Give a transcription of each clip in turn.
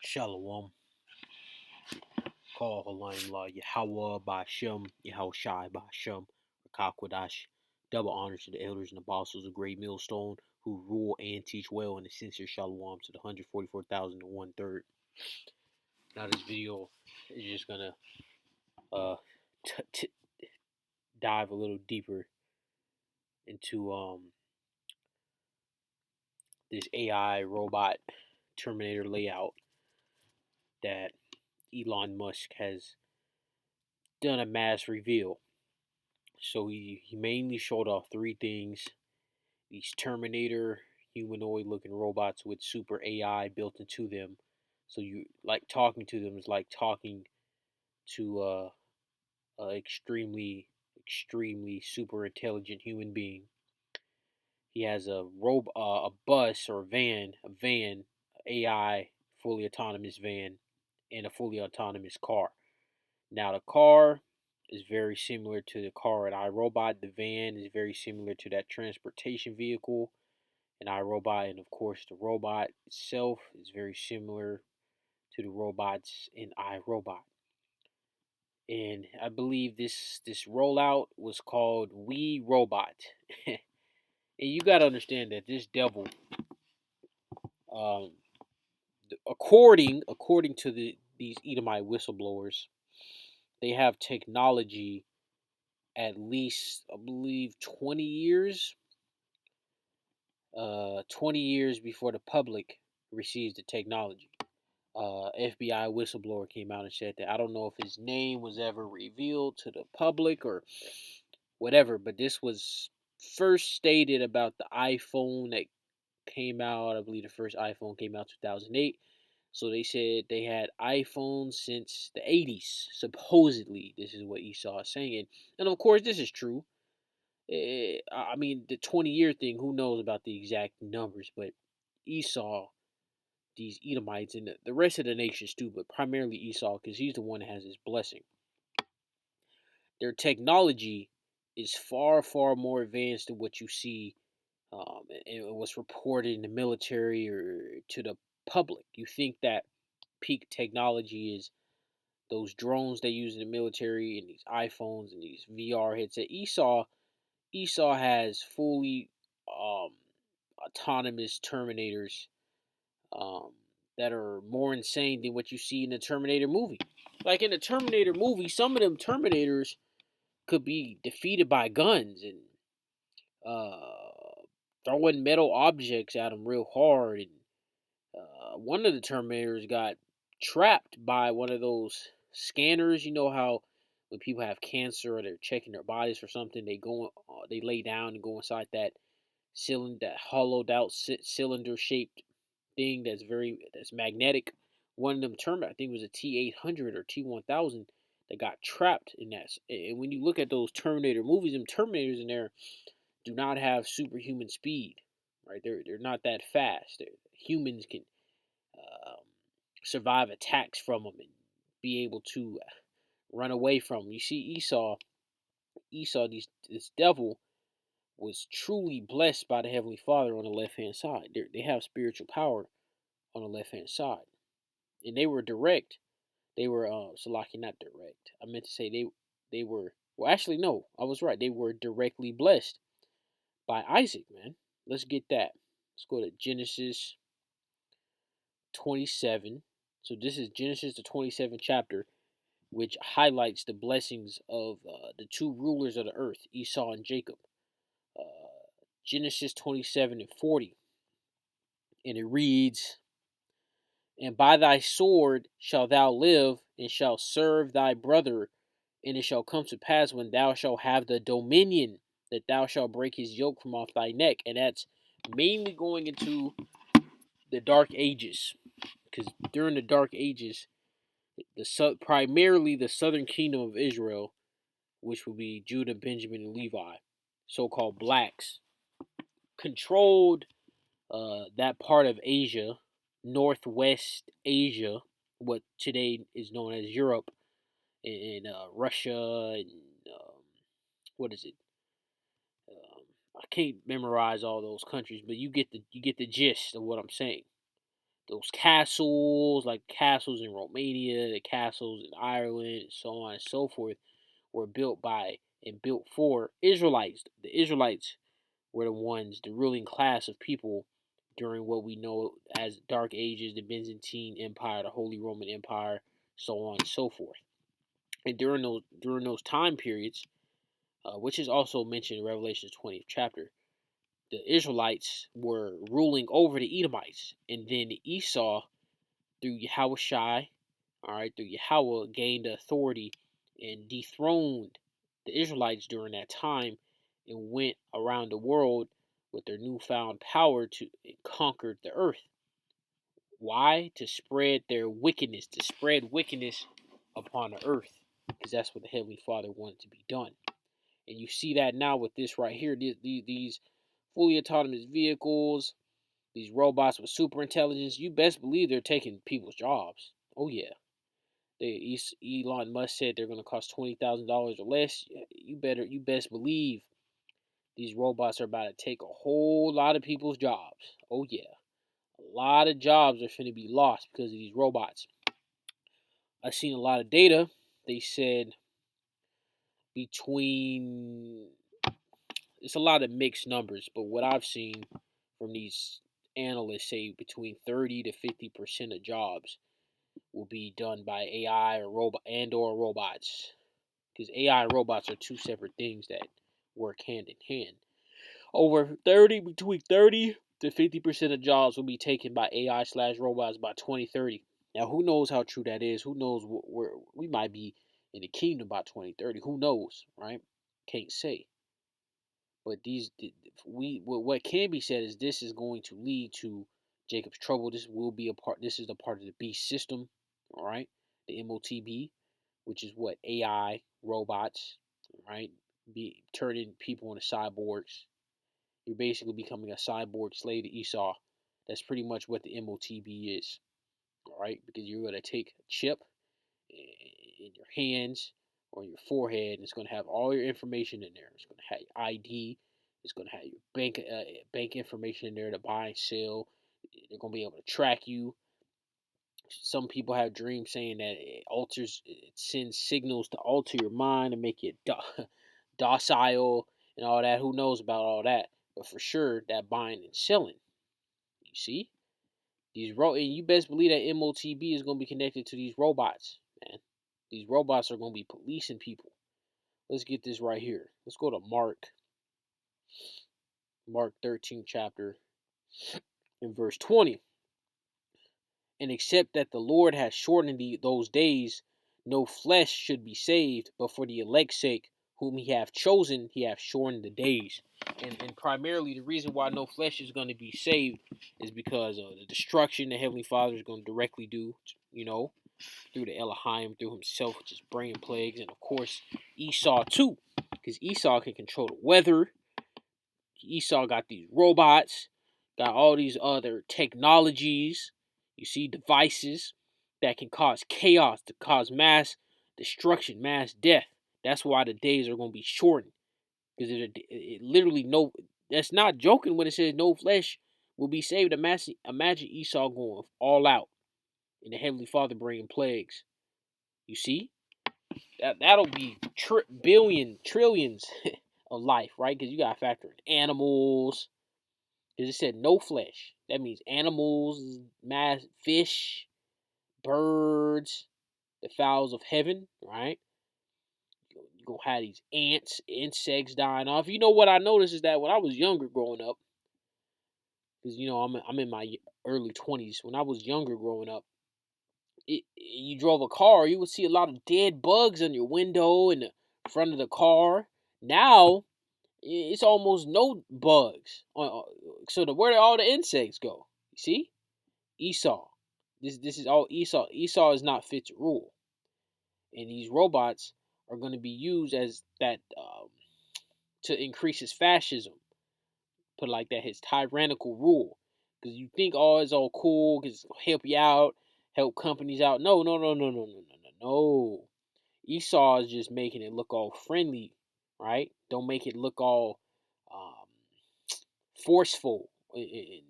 Shalom. Call Halayim La Yahweh Ba'Shem, Yahushai Ba'Shem, Rakakwadash. Double honors to the elders and apostles of Great Millstone who rule and teach well, and the sincere Shalom to the 144,001 third. Now, this video is just gonna uh dive a little deeper into this AI robot Terminator layout that Elon Musk has done a mass reveal. So he mainly showed off three things: these Terminator humanoid looking robots with super AI built into them. So you like talking to them is like talking to a extremely super intelligent human being. He has a bus or a van, AI fully autonomous van, and a fully autonomous car. Now the car is very similar to the car at iRobot. The van is very similar to that transportation vehicle in iRobot, and of course the robot itself is very similar to the robots in iRobot. And I believe this rollout was called We Robot. And you gotta understand that this devil, um, according to these Edomite whistleblowers, they have technology at least I believe 20 years before the public receives the technology. FBI whistleblower came out and said that. I don't know if his name was ever revealed to the public or whatever, but this was first stated about the iPhone that came out. I believe the first iPhone came out 2008. So they said they had iPhones since the 80s. Supposedly, this is what Esau is saying. And of course, this is true. I mean, the 20-year thing, who knows about the exact numbers, but Esau, these Edomites, and the rest of the nations too, but primarily Esau, because he's the one that has his blessing. Their technology is far more advanced than what you see and what's reported in the military or to the public. You think that peak technology is those drones they use in the military and these iPhones and these VR headsets. Esau has fully um, autonomous Terminators um, that are more insane than what you see in the Terminator movie. Like in the Terminator movie, some of them Terminators could be defeated by guns and uh, throwing metal objects at them real hard. And one of the Terminators got trapped by one of those scanners. You know how when people have cancer or they're checking their bodies for something, they lay down and go inside that hollowed out cylinder shaped thing that's magnetic. One of them I think it was a T-800 or T-1000 that got trapped in that. And when you look at those Terminator movies, them Terminators in there do not have superhuman speed, right? They're not that fast. Humans can um, survive attacks from them and be able to run away from them. You see, this devil was truly blessed by the Heavenly Father on the left hand side. They have spiritual power on the left hand side, and they were direct. They were Salaki, not direct. I meant to say they were. Well, actually, no, I was right. They were directly blessed by Isaac. Man, let's get that. Let's go to Genesis 27. So this is Genesis the 27th chapter, which highlights the blessings of the two rulers of the earth, Esau and Jacob. Uh, Genesis 27 and 40. And it reads, "And by thy sword shalt thou live, and shalt serve thy brother. And it shall come to pass when thou shalt have the dominion, that thou shalt break his yoke from off thy neck." And that's mainly going into the Dark Ages. Because during the Dark Ages, primarily the southern kingdom of Israel, which would be Judah, Benjamin, and Levi, so-called blacks, controlled that part of Asia, Northwest Asia, what today is known as Europe, and Russia, and what is it? I can't memorize all those countries, but you get the gist of what I'm saying. those castles, like castles in Romania, the castles in Ireland, and so on and so forth, were built by and built for Israelites. The Israelites were the ones, the ruling class of people during what we know as Dark Ages, the Byzantine Empire, the Holy Roman Empire, so on and so forth. And during those time periods, which is also mentioned in Revelation 20th chapter, the Israelites were ruling over the Edomites, and then Esau through Yahweh Shai, all right, through Yahweh gained the authority and dethroned the Israelites during that time and went around the world with their newfound power to and conquered the earth. Why? To spread their wickedness, to spread wickedness upon the earth, because that's what the Heavenly Father wanted to be done. And you see that now with this right here, these fully autonomous vehicles, these robots with super intelligence. You best believe they're taking people's jobs. Oh yeah. Elon Musk said they're going to cost $20,000 or less. You best believe these robots are about to take a whole lot of people's jobs. Oh yeah, a lot of jobs are going to be lost because of these robots. I've seen a lot of data. They said between it's a lot of mixed numbers, but what I've seen from these analysts say between 30 to 50% of jobs will be done by AI or robots, because AI and robots are two separate things that work hand in hand. Between 30 to 50% of jobs will be taken by AI/robots by 2030. Now, who knows how true that is? Who knows where we might be in the kingdom by 2030? Who knows, right? Can't say. But what can be said is this is going to lead to Jacob's trouble. This will be a part. This is a part of the beast system, all right? The MOTB, which is what AI robots, right? Be turning people into cyborgs. You're basically becoming a cyborg slave to Esau. That's pretty much what the MOTB is, all right? Because you're going to take a chip in your hands or your forehead, and it's going to have all your information in there. It's going to have your ID. It's going to have your bank information in there to buy and sell. They're going to be able to track you. Some people have dreams saying that it sends signals to alter your mind and make it docile and all that. Who knows about all that? But for sure, that buying and selling. You see, and you best believe that MOTB is going to be connected to these robots, man. These robots are going to be policing people. Let's get this right here. Let's go to Mark 13 chapter in verse 20. And except that the Lord has shortened those days, no flesh should be saved, but for the elect's sake, whom he hath chosen, he hath shortened the days. And primarily the reason why no flesh is going to be saved is because of the destruction the Heavenly Father is going to directly do, through the Elohim, through himself, which is bringing plagues, and of course Esau too, because Esau can control the weather. Esau got these robots, got all these other technologies, you see, devices that can cause chaos, to cause mass destruction, mass death. That's why the days are going to be shortened. Because it literally, that's not joking when it says no flesh will be saved. Imagine Esau going all out and the Heavenly Father bringing plagues. You see? That'll be trillions of life, right? Because you got to factor in animals. Because it said no flesh. That means animals, mass fish, birds, the fowls of heaven, right? You're going to have these insects dying off. You know what I noticed is that when I was younger growing up, because, I'm in my early 20s. When I was younger growing up, you drove a car, you would see a lot of dead bugs on your window and the front of the car. Now, it's almost no bugs. So where did all the insects go? You see? Esau. This is all Esau. Esau is not fit to rule. And these robots are going to be used as that to increase his fascism. Put it like that, his tyrannical rule. Because you think, oh, it's all cool, because it's help you out, help companies out. No, no, no, no, no, no, no, no, no. Esau is just making it look all friendly, right? Don't make it look all forceful and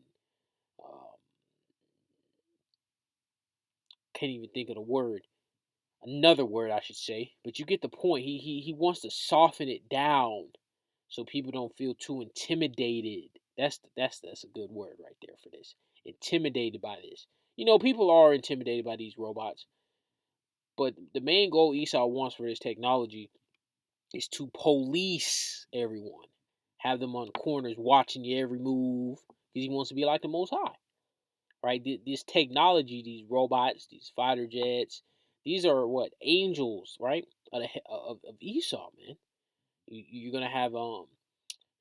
can't even think of the word. Another word I should say, but you get the point. He wants to soften it down so people don't feel too intimidated. That's a good word right there for this. Intimidated by this. People are intimidated by these robots, but the main goal Esau wants for this technology is to police everyone. Have them on the corners watching your every move because he wants to be like the Most High, right? This technology, these robots, these fighter jets, these are what angels, right? Of Esau, man. You're gonna have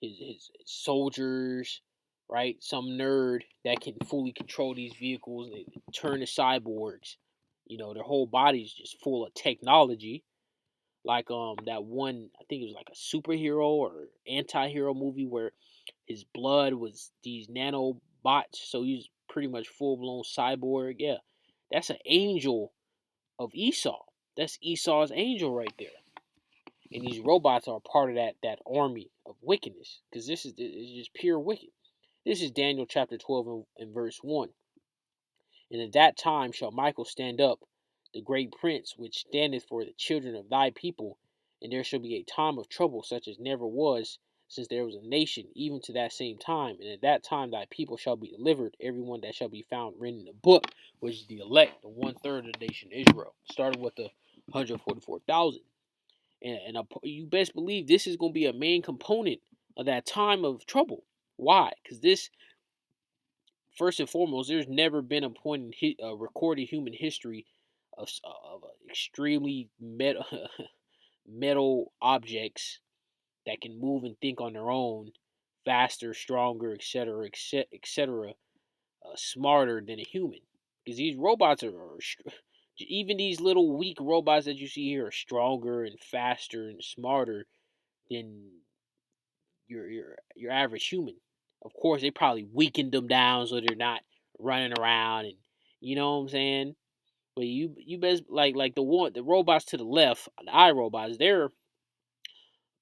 his soldiers, right? Some nerd that can fully control these vehicles and turn to cyborgs. Their whole body's just full of technology. Like that one, I think it was like a superhero or anti-hero movie where his blood was these nanobots, so he's pretty much full blown cyborg. Yeah, that's an angel of Esau. That's Esau's angel right there. And these robots are part of that army of wickedness, because this is just pure wicked. This is Daniel chapter 12 and verse 1. And at that time shall Michael stand up, the great prince, which standeth for the children of thy people, and there shall be a time of trouble such as never was since there was a nation, even to that same time. And at that time thy people shall be delivered, every one that shall be found written in the book, which is the elect, the 1/3 of the nation Israel, starting with the 144,000. And you best believe this is going to be a main component of that time of trouble. Why? Because this, first and foremost, there's never been a point in recorded human history of extremely metal, metal objects that can move and think on their own, faster, stronger, etc., etc., smarter than a human. Because these robots are even these little weak robots that you see here are stronger and faster and smarter than your average human. Of course, they probably weakened them down so they're not running around, and you know what I'm saying. But you best like the robots to the left, the iRobots,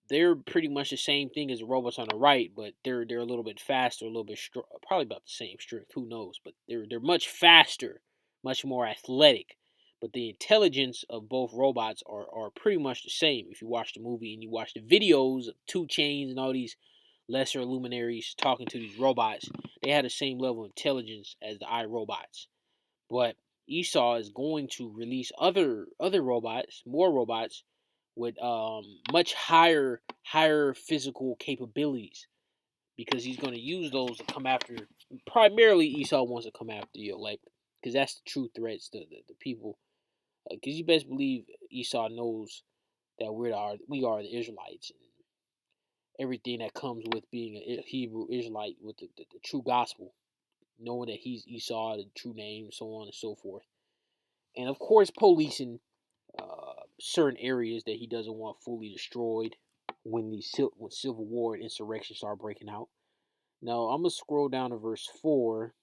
they're pretty much the same thing as the robots on the right, but they're a little bit faster, a little bit probably about the same strength. Who knows? But they're much faster, much more athletic. But the intelligence of both robots are pretty much the same. If you watch the movie and you watch the videos of 2 Chainz and all these lesser luminaries talking to these robots, they had the same level of intelligence as the iRobots. But Esau is going to release other robots, more robots with much higher physical capabilities, because he's going to use those to come after. Primarily, Esau wants to come after the elect, because that's the true threats to the people. Because you best believe Esau knows that we are the Israelites, and everything that comes with being a Hebrew Israelite with the true gospel, knowing that he's Esau, the true name, so on and so forth. And of course, policing certain areas that he doesn't want fully destroyed when when civil war and insurrection start breaking out. Now I'm gonna scroll down to verse 4.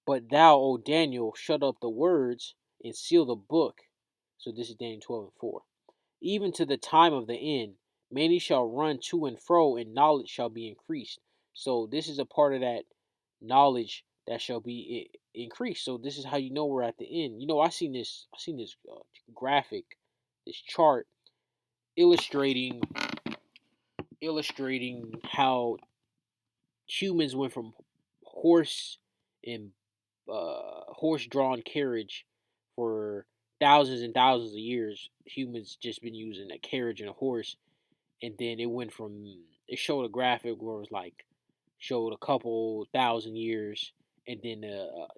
But thou, O Daniel, shut up the words and seal the book. So this is Daniel 12 and 4. Even to the time of the end, many shall run to and fro, and knowledge shall be increased. So this is a part of that knowledge that shall be increased. So this is how you know we're at the end. I seen this graphic, this chart illustrating how humans went from horse and horse-drawn carriage for thousands and thousands of years. Humans just been using a carriage and a horse, and then it showed a graphic where it was like showed a couple thousand years, and then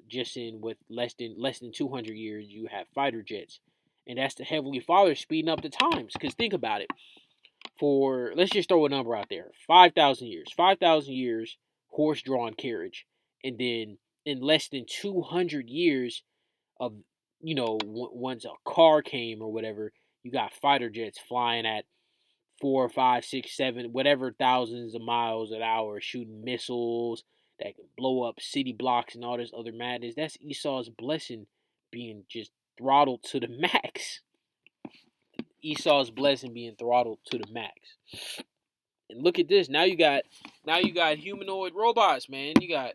just in with less than 200 years you have fighter jets, and that's the Heavenly Father speeding up the times. Because think about it, for let's just throw a number out there, 5,000 years horse-drawn carriage, and then in less than 200 years of once a car came or whatever, you got fighter jets flying at 4, 5, 6, 7, whatever thousands of miles an hour, shooting missiles that can blow up city blocks and all this other madness. That's Esau's blessing being just throttled to the max. Esau's blessing being throttled to the max. And look at this. Now you got humanoid robots, man. You got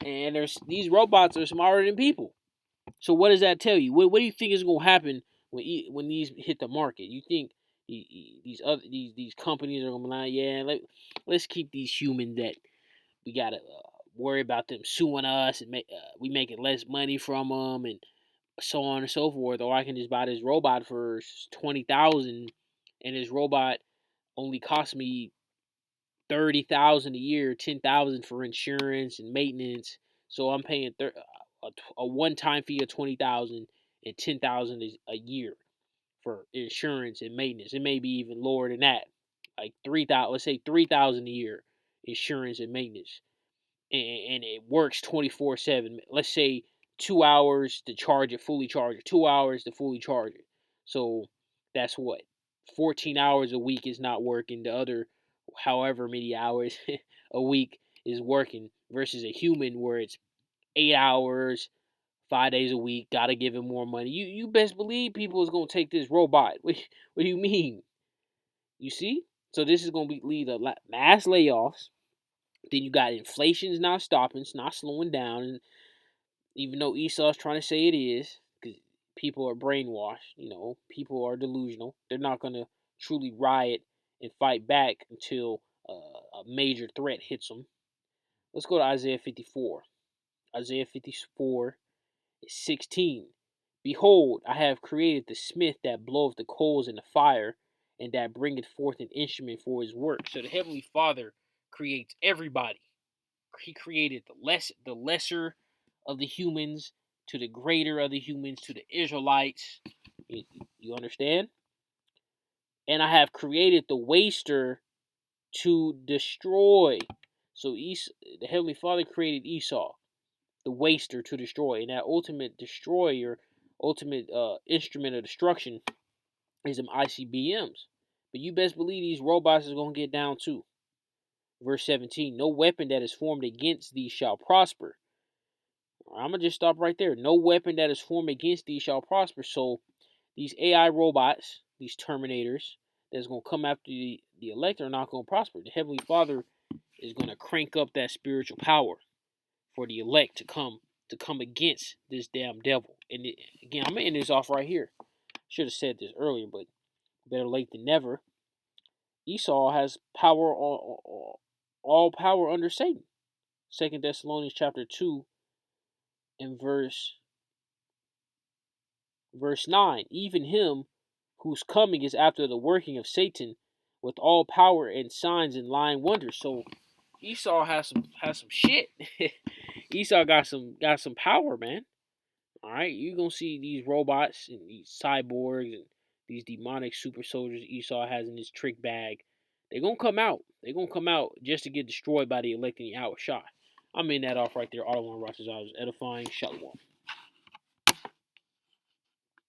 and there's these robots are smarter than people. So what does that tell you? What do you think is gonna happen when these hit the market? You think these companies are gonna be like, yeah, let's keep these humans that we gotta worry about them suing us and we making less money from them and so on and so forth, or I can just buy this robot for 20,000, and this robot only costs me 30,000 a year, 10,000 for insurance and maintenance. So I'm paying a one-time fee of 20,000 and 10,000 a year for insurance and maintenance. It may be even lower than that, like 3,000. Let's say 3,000 a year insurance and maintenance, and it works 24/7. Let's say 2 hours to charge it, fully charge it. 2 hours to fully charge it. So that's what 14 hours a week is not working. The other, however many hours a week is working versus a human where it's 8 hours, 5 days a week. Gotta give him more money. You best believe people is gonna take this robot. What do you mean? You see? So this is gonna lead to mass layoffs. Then you got inflation's not stopping, it's not slowing down, and even though Esau's trying to say it is, because people are brainwashed, people are delusional. They're not gonna truly riot and fight back until a major threat hits them. Let's go to Isaiah 54. Isaiah 54 is 16. Behold, I have created the smith that bloweth the coals in the fire, and that bringeth forth an instrument for his work. So the Heavenly Father creates everybody. He created the lesser of the humans to the greater of the humans to the Israelites. You, you understand? And I have created the waster to destroy. So the Heavenly Father created Esau, the waster to destroy, and that ultimate destroyer, ultimate instrument of destruction is them ICBMs. But you best believe these robots is gonna get down too. Verse 17, no weapon that is formed against thee shall prosper. I'm going to just stop right there. No weapon that is formed against thee shall prosper. So these AI robots, these terminators, that's going to come after the elect are not going to prosper. The Heavenly Father is going to crank up that spiritual power for the elect to come against this damn devil. And again, I'm going to end this off right here. Should have said this earlier, but better late than never. Esau has power, all power under Satan. 2 Thessalonians chapter 2 and verse 9, even him whose coming is after the working of Satan with all power and signs and lying wonders. So Esau has some shit. Esau got some power, man. All right, you're gonna see these robots and these cyborgs and these demonic super soldiers Esau has in his trick bag. They're gonna come out. They're gonna come out just to get destroyed by the elect in the hour shot. I'm in that off right there. All I want to watch is edifying. Shalom.